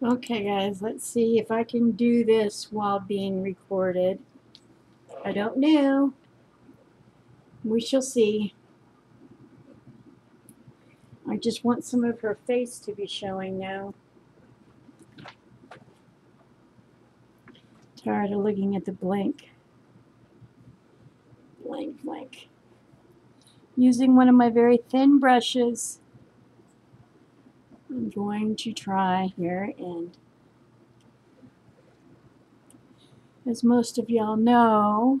Okay, guys, let's see if I can do this while being recorded. I don't know. We shall see. I just want some of her face to be showing now. Tired of looking at the blank. Blank. Using one of my very thin brushes, I'm going to try here, and as most of y'all know,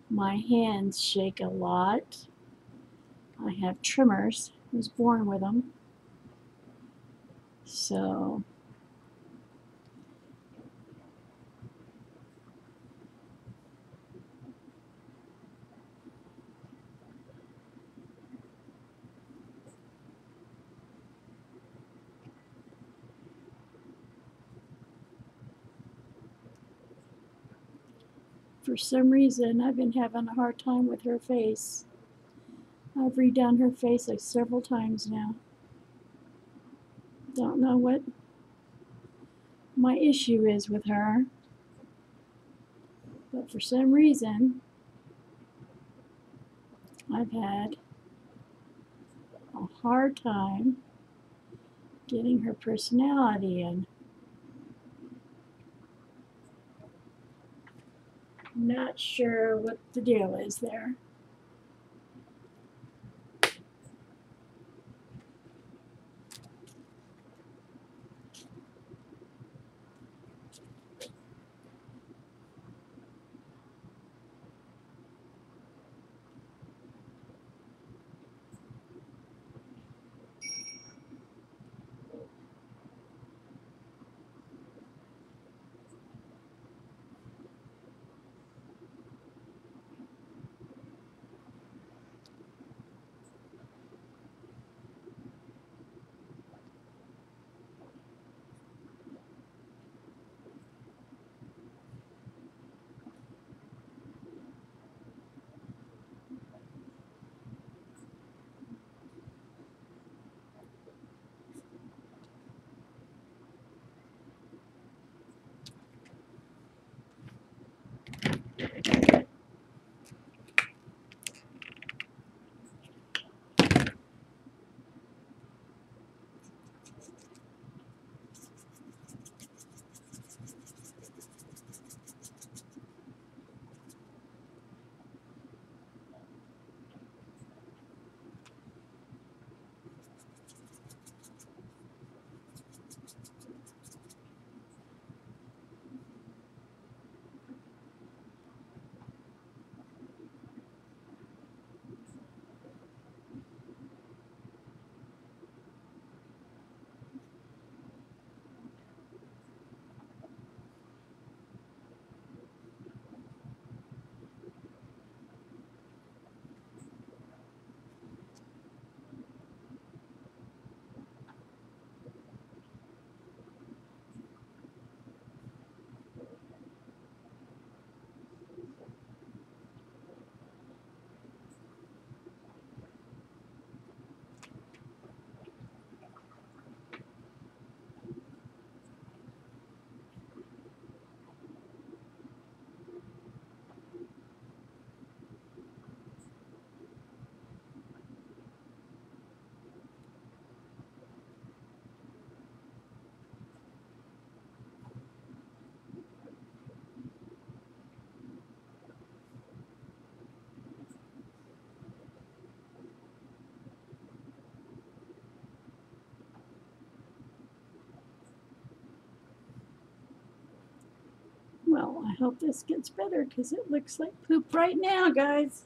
my hands shake a lot. I have tremors. I was born with them. So for some reason, I've been having a hard time with her face. I've redone her face like several times now. Don't know what my issue is with her, but for some reason, I've had a hard time getting her personality in. Not sure what the deal is there. Well, I hope this gets better because it looks like poop right now, guys.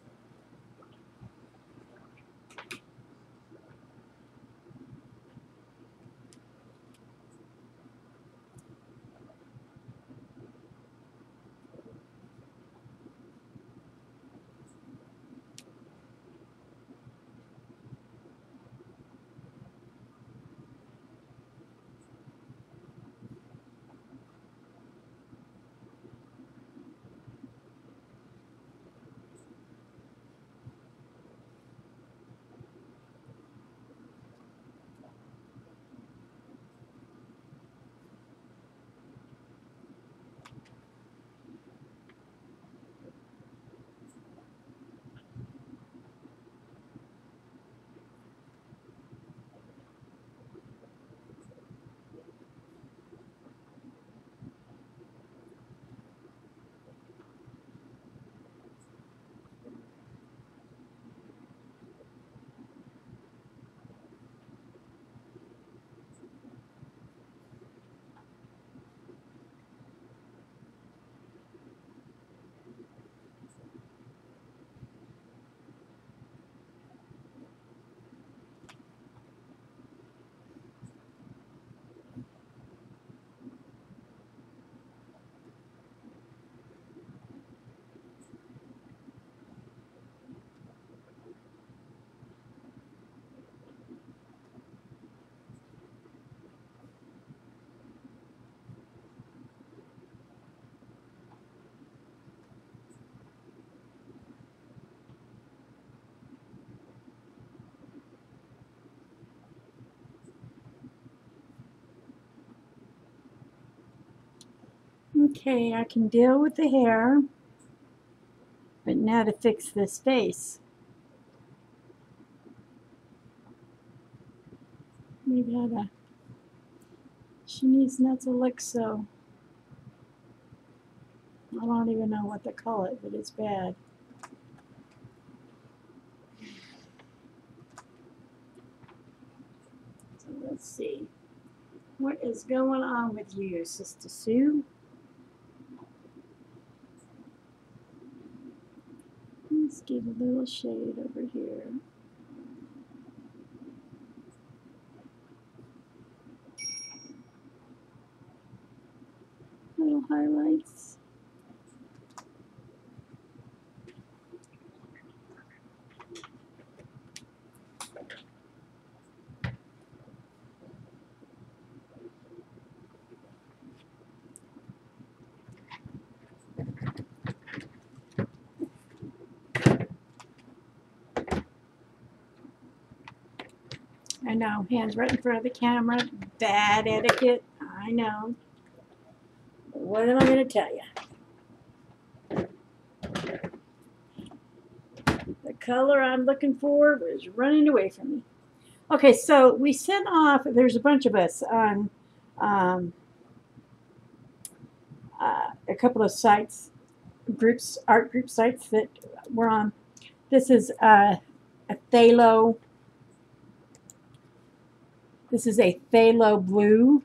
Okay, I can deal with the hair, but now to fix this face. Maybe she needs not to look so, I don't even know what to call it, but it's bad. So let's see. What is going on with you, Sister Sue? Let's give a little shade over here. Little highlights. I know, hands right in front of the camera. Bad etiquette. I know. But what am I going to tell you? The color I'm looking for was running away from me. Okay, so we sent off, there's a bunch of us on a couple of sites, art group sites that we're on. This is a phthalo. This is a phthalo blue.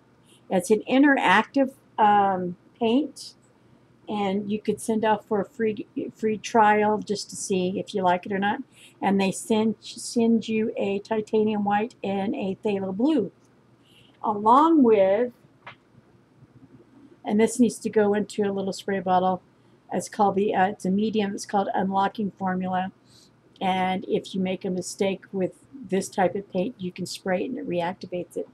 It's an interactive paint, and you could send off for a free trial just to see if you like it or not. And they send you a titanium white and a phthalo blue, along with, and this needs to go into a little spray bottle. It's called it's a medium. It's called Unlocking Formula. And if you make a mistake with this type of paint, you can spray it and it reactivates it.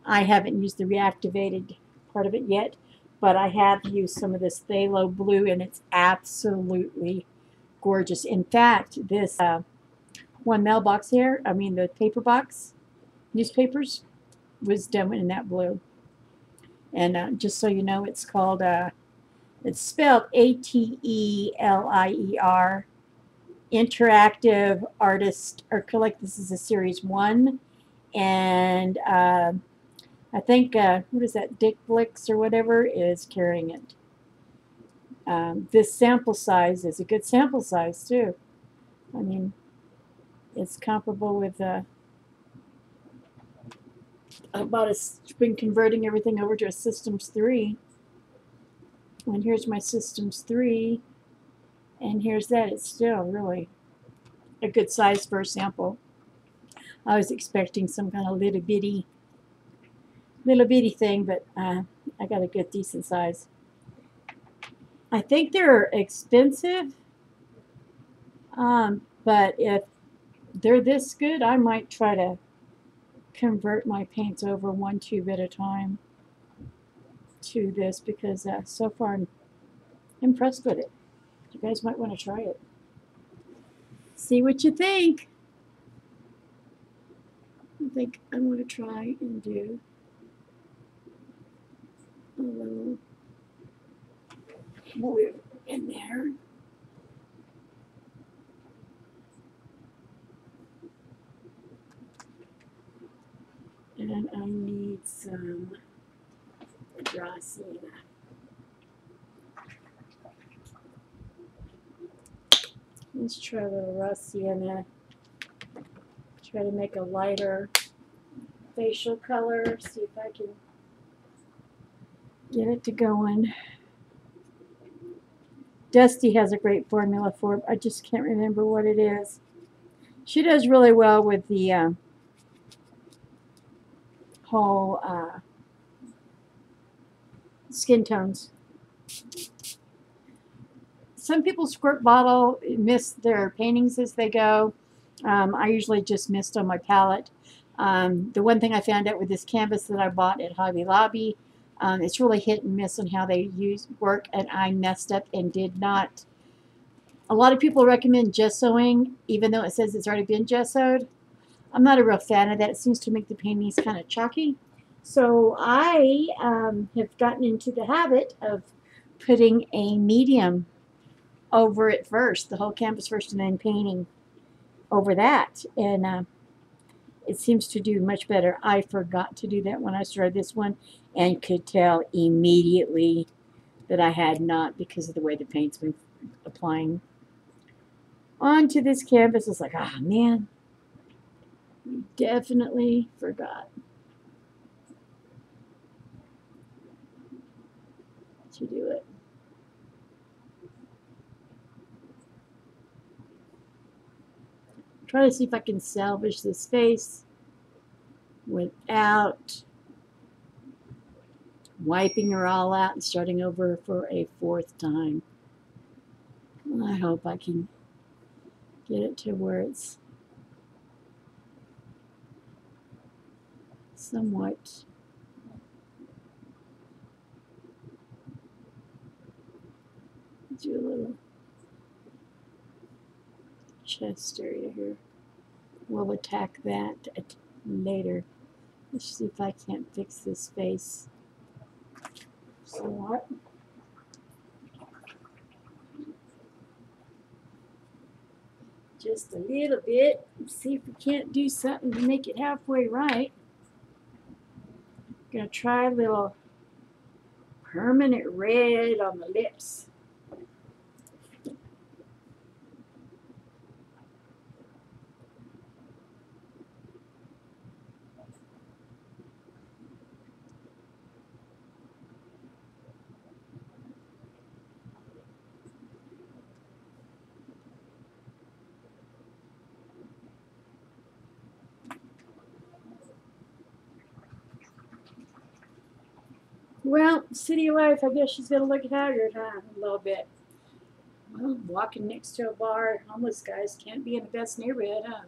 I haven't used the reactivated part of it yet, but I have used some of this phthalo blue, and it's absolutely gorgeous. In fact, this one mailbox here, the paper box, newspapers, was done in that blue. And just so you know, it's called, it's spelled ATELIER, Interactive Artist or Collect. This is a series 1, and I think what is that, Dick Blix or whatever is carrying it. This sample size is a good sample size too. I mean, it's comparable with been converting everything over to a Systems 3, and here's my Systems 3, and here's that. It's still really a good size for a sample. I was expecting some kind of little bitty thing, but I got a good decent size. I think they're expensive, but if they're this good, I might try to convert my paints over 1 tube at a time to this, because so far I'm impressed with it. You guys might want to try it. See what you think. I think I'm going to try and do a little blue in there. And I need some raw sienna. Let's try a little raw sienna. Try to make a lighter facial color. See if I can get it to going. Dusty has a great formula for it. I just can't remember what it is. She does really well with the whole skin tones. Some people squirt bottle mist their paintings as they go. I usually just mist on my palette. The one thing I found out with this canvas that I bought at Hobby Lobby, it's really hit and miss on how they work, and I messed up and did not. A lot of people recommend gessoing, even though it says it's already been gessoed. I'm not a real fan of that. It seems to make the paintings kind of chalky. So I have gotten into the habit of putting a medium over it first, the whole canvas first, and then painting over that. And it seems to do much better. I forgot to do that when I started this one and could tell immediately that I had not, because of the way the paint's been applying onto this canvas. It's like, ah, man, definitely forgot to do it. Try to see if I can salvage this face without wiping her all out and starting over for a fourth time. I hope I can get it to where it's somewhat do a little chest area here. We'll attack that later. Let's see if I can't fix this face somewhat. Just a little bit. See if we can't do something to make it halfway right. Gonna try a little permanent red on the lips. Well, city life, I guess she's gonna look haggard, huh? A little bit. Well, walking next to a bar, homeless guys can't be in the best neighborhood, huh?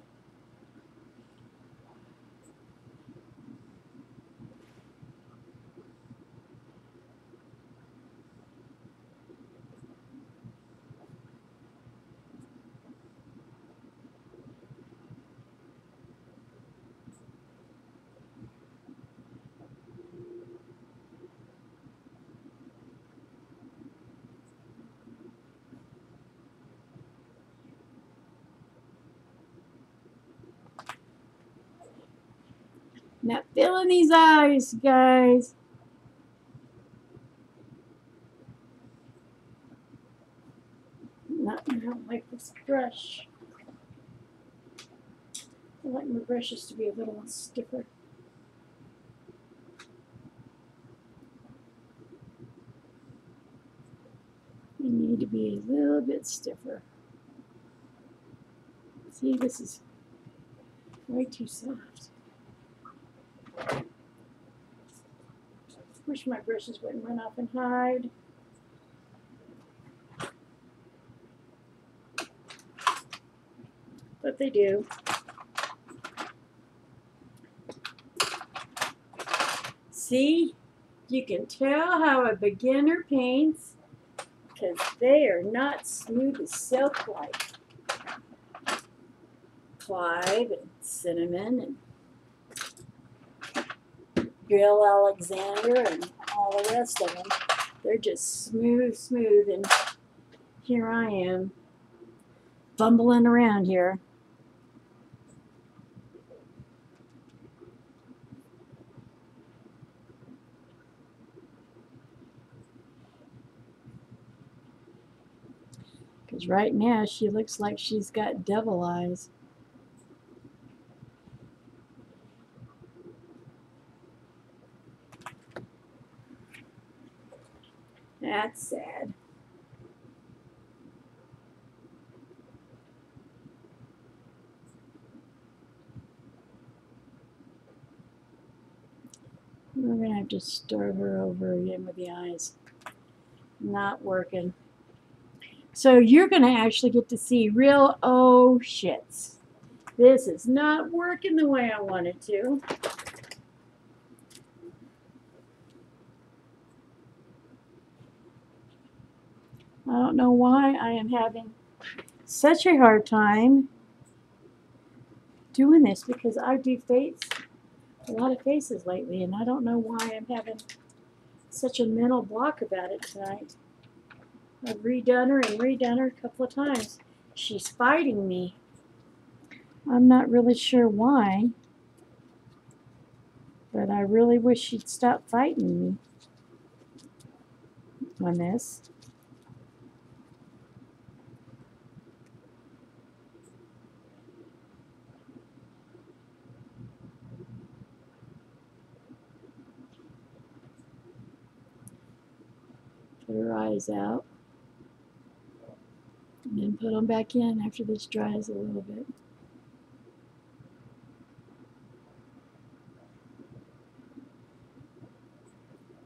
Not filling these eyes, guys. I don't like this brush. I like my brushes to be a little stiffer. They need to be a little bit stiffer. See, this is way too soft. Wish my brushes wouldn't run off and hide. But they do. See, you can tell how a beginner paints because they are not smooth as silk like Clive and Cinnamon and Bill Alexander and all the rest of them. They're just smooth, and here I am fumbling around here. Because right now she looks like she's got devil eyes. That's sad. We're going to have to start her over again with the eyes. Not working. So you're going to actually get to see real oh shits. This is not working the way I want it to. I don't know why I am having such a hard time doing this, because I do a lot of faces lately, and I don't know why I'm having such a mental block about it tonight. I've redone her and redone her a couple of times. She's fighting me. I'm not really sure why, but I really wish she'd stop fighting me on this. Put her eyes out. And then put them back in after this dries a little bit.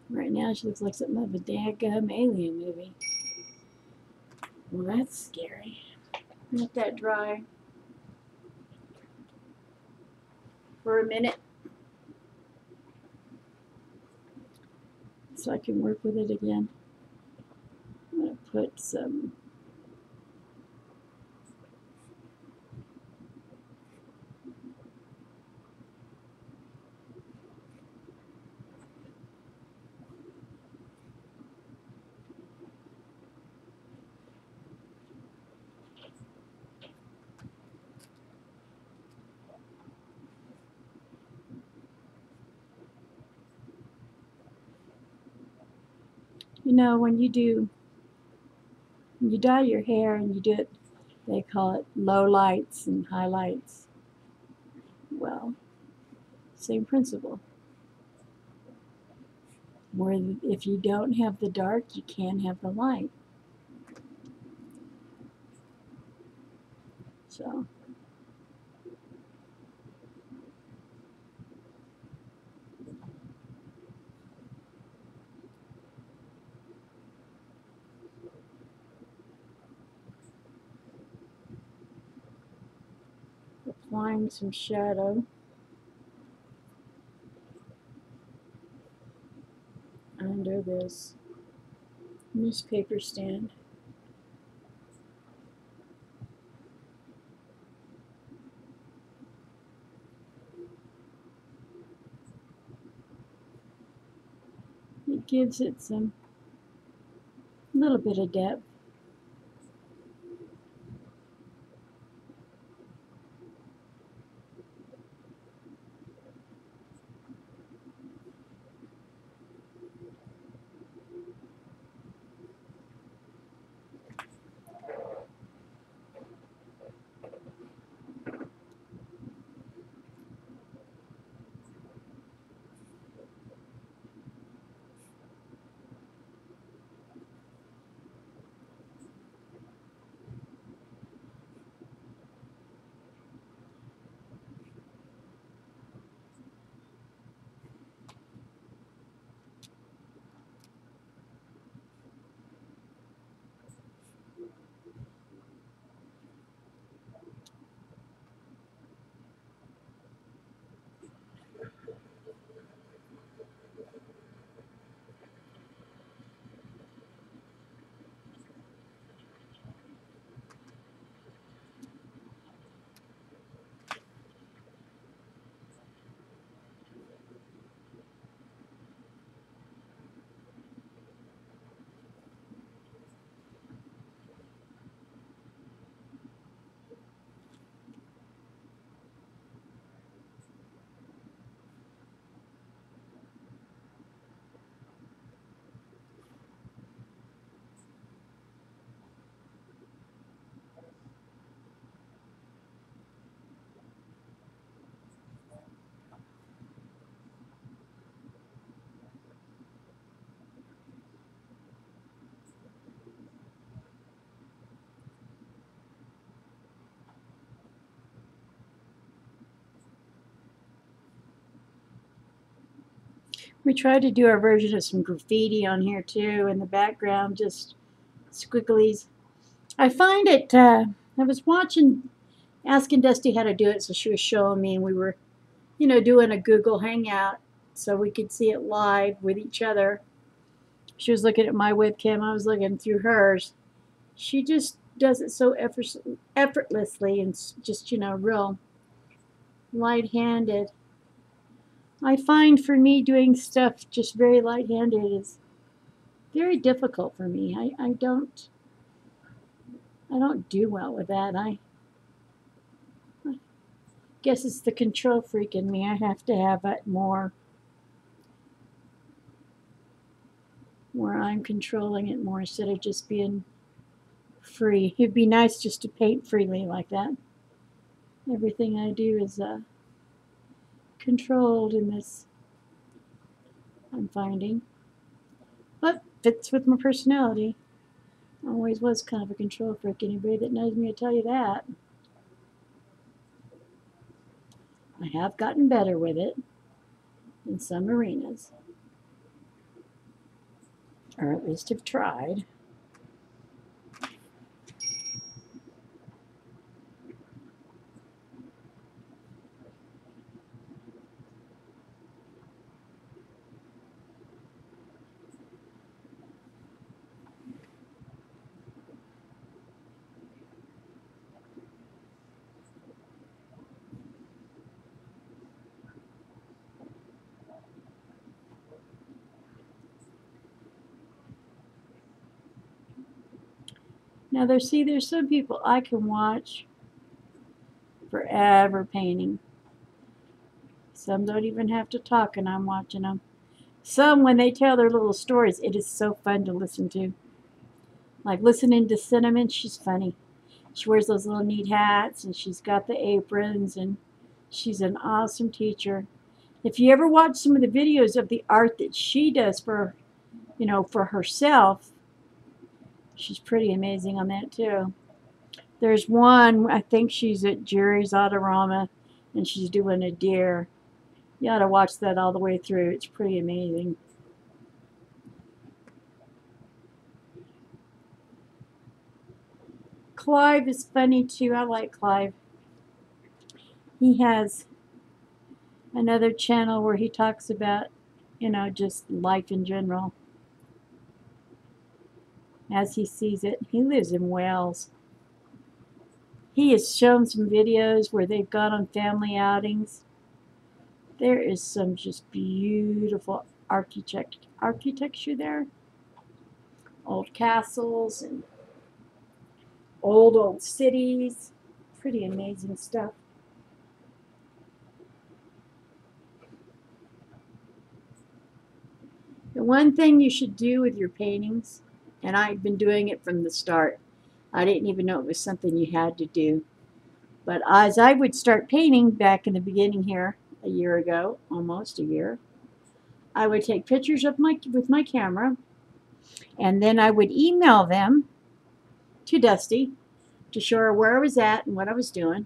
Right now she looks like something of a daggum alien movie. Well, that's scary. Let that dry for a minute so I can work with it again. I'm going to put some when you dye your hair and you do it, they call it low lights and highlights. Well, same principle. Where if you don't have the dark, you can't have the light. So applying some shadow under this newspaper stand. It gives it some little bit of depth. We tried to do our version of some graffiti on here too in the background, just squigglies. I find it, I was asking Dusty how to do it, so she was showing me, and we were, doing a Google Hangout so we could see it live with each other. She was looking at my webcam, I was looking through hers. She just does it so effortlessly and just, real light-handed. I find for me doing stuff just very light-handed is Very difficult for me. I don't do well with that. I guess it's the control freak in me. I have to have it more where I'm controlling it more instead of just being free. It'd be nice just to paint freely like that. Everything I do is controlled in this, I'm finding. But fits with my personality. Always was kind of a control freak. Anybody that knows me will tell you that. I have gotten better with it in some arenas, or at least have tried. Now there's some people I can watch forever painting. Some don't even have to talk and I'm watching them. Some, when they tell their little stories, it is so fun to listen to. Like listening to Cinnamon, she's funny. She wears those little neat hats and she's got the aprons and she's an awesome teacher. If you ever watch some of the videos of the art that she does for, for herself, she's pretty amazing on that too. There's one, I think she's at Jerry's Autorama and she's doing a deer. You ought to watch that all the way through. It's pretty amazing. Clive is funny too. I like Clive. He has another channel where he talks about, just life in general as he sees it. He lives in Wales. He has shown some videos where they've gone on family outings. There is some just beautiful architecture there. Old castles and old cities. Pretty amazing stuff. The one thing you should do with your paintings, and I've been doing it from the start, I didn't even know it was something you had to do. But as I would start painting back in the beginning here, a year ago, almost a year, I would take pictures of with my camera, and then I would email them to Dusty to show her where I was at and what I was doing.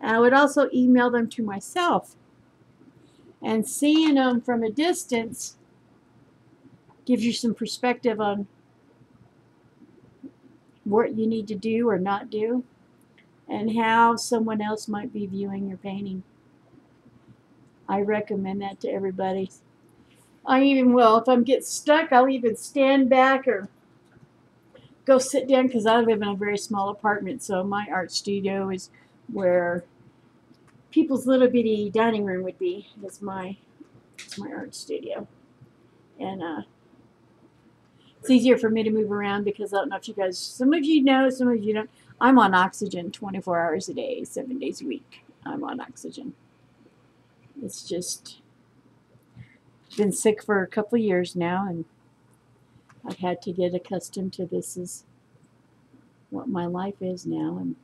And I would also email them to myself. And seeing them from a distance gives you some perspective on what you need to do or not do, and how someone else might be viewing your painting. I recommend that to everybody. I even will, if I'm get stuck, I'll even stand back or go sit down because I live in a very small apartment. So my art studio is where people's little bitty dining room would be. It's my art studio, and it's easier for me to move around because I don't know if you guys, some of you know, some of you don't. I'm on oxygen 24 hours a day, 7 days a week. I'm on oxygen. It's just been sick for a couple of years now, and I've had to get accustomed to this is what my life is now. And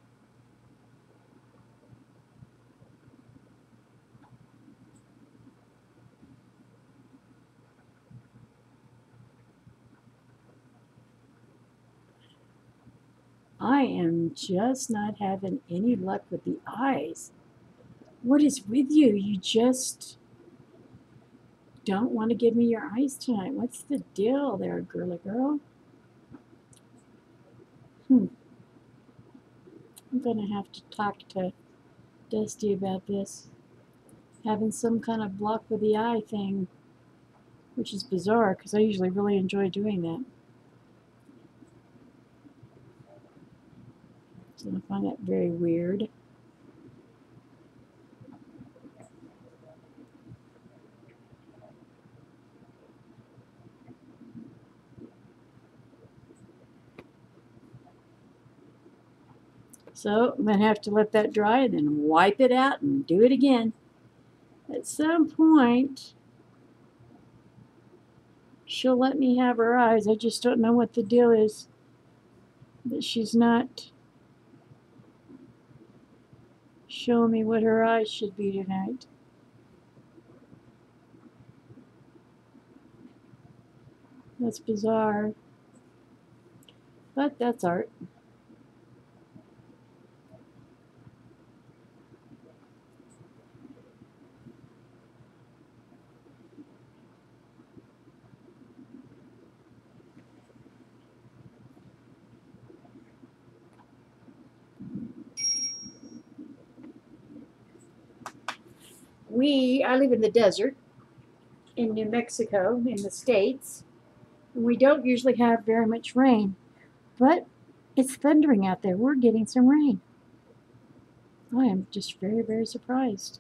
I am just not having any luck with the eyes. What is with you? You just don't want to give me your eyes tonight. What's the deal there, girly girl? I'm going to have to talk to Dusty about this. Having some kind of block with the eye thing, which is bizarre because I usually really enjoy doing that. So I find that very weird. So I'm going to have to let that dry and then wipe it out and do it again. At some point, she'll let me have her eyes. I just don't know what the deal is. But she's not showing me what her eyes should be tonight. That's bizarre. But that's art. I live in the desert in New Mexico, in the States. And we don't usually have very much rain, but it's thundering out there. We're getting some rain. I am just very, very surprised.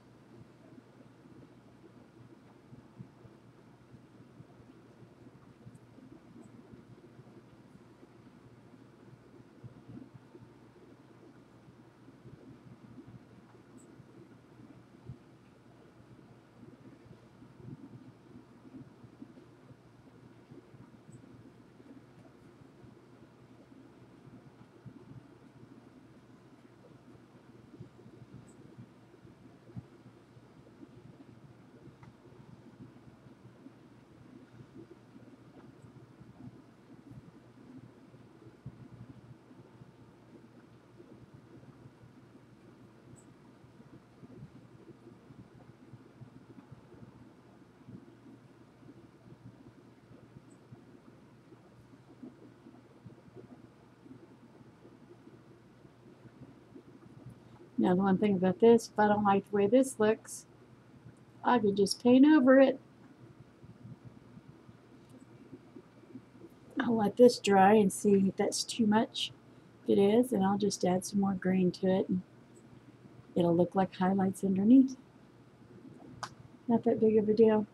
Now, the one thing about this, if I don't like the way this looks, I could just paint over it. I'll let this dry and see if that's too much. If it is, and I'll just add some more green to it, and it'll look like highlights underneath. Not that big of a deal.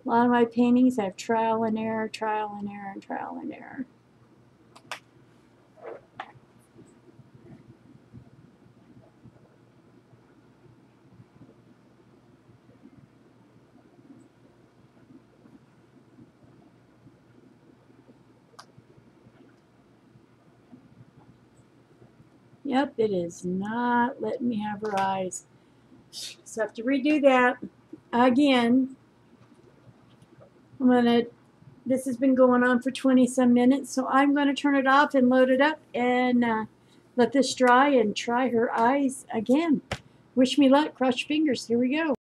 A lot of my paintings have trial and error, trial and error, and trial and error. Yep, it is not letting me have her eyes. So I have to redo that again. This has been going on for 20 some minutes, so I'm going to turn it off and load it up and let this dry and try her eyes again. Wish me luck, cross your fingers. Here we go.